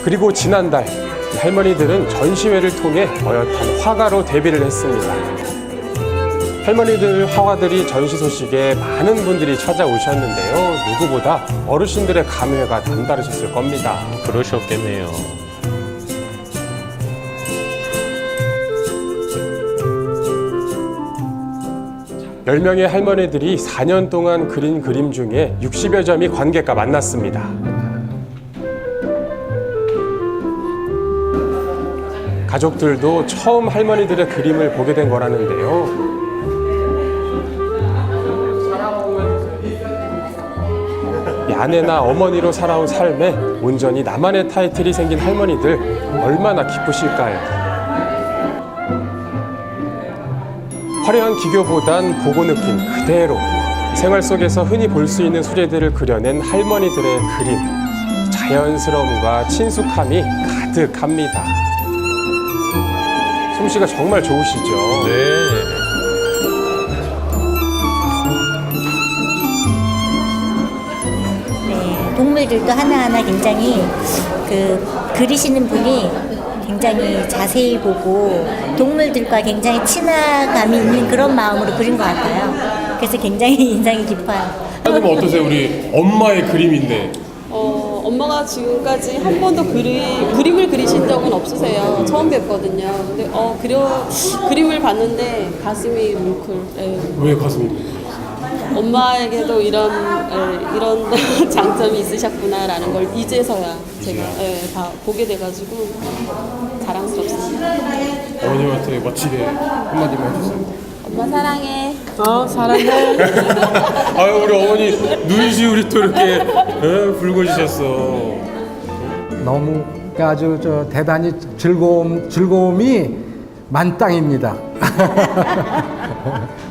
그리고 지난달 할머니들은 전시회를 통해 어엿한 화가로 데뷔를 했습니다. 할머니들 화가들이 전시 소식에 많은 분들이 찾아오셨는데요. 누구보다 어르신들의 감회가 남다르셨을 겁니다. 그러셨겠네요. 열 명의 할머니들이 4년 동안 그린 그림 중에 60여 점이 관객과 만났습니다. 가족들도 처음 할머니들의 그림을 보게 된 거라는데요. 아내나 어머니로 살아온 삶에 온전히 나만의 타이틀이 생긴 할머니들 얼마나 기쁘실까요? 화려한 기교보단 보고 느낀 그대로 생활 속에서 흔히 볼 수 있는 소재들을 그려낸 할머니들의 그림, 자연스러움과 친숙함이 가득합니다. 솜씨가 정말 좋으시죠? 네. 동물들도 하나하나 굉장히 그리시는 분이 굉장히 자세히 보고 동물들과 굉장히 친화감이 있는 그런 마음으로 그린 것 같아요. 그래서 굉장히 인상이 깊어요. 선생님 어떠세요? 우리 엄마의 그림인데. 엄마가 지금까지 한 번도 그림을 그리신 적은 없으세요. 처음 뵙거든요. 근데 그림을 봤는데 가슴이 뭉클. 예. 왜 가슴이? 엄마에게도 이런 장점이 있으셨구나라는 걸 이제서야 제가 다 보게 돼가지고 자랑스럽습니다. 어머님한테 멋지게 한마디만 해주세요. 엄마 사랑해. 사랑해. 아유 우리 어머니 눈시울이 또 이렇게 붉어지셨어. 너무 아주 대단히 즐거움이 만땅입니다.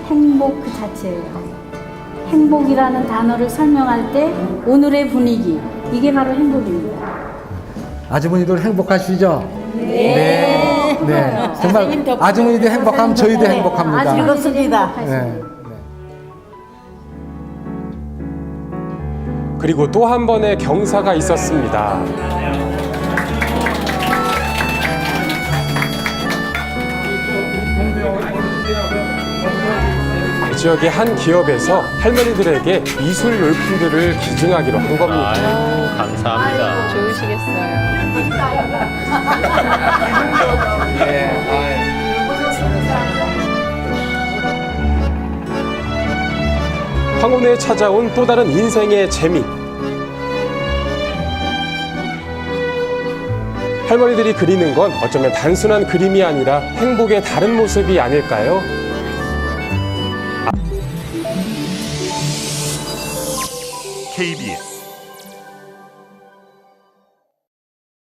행복 그 자체예요. 행복이라는 단어를 설명할 때 오늘의 분위기, 이게 바로 행복입니다. 아주머니들 행복하시죠? 네. 네. 정말 아주머니도 행복하면 저희도 행복합니다. 즐겁습니다. 네. 그리고 또 한 번의 경사가 있었습니다. 지역의 한 기업에서 할머니들에게 미술 용품들을 기증하기로 한 겁니다. 아유, 감사합니다. 좋으시겠어요. 황혼에 찾아온 또 다른 인생의 재미. 할머니들이 그리는 건 어쩌면 단순한 그림이 아니라 행복의 다른 모습이 아닐까요? KBS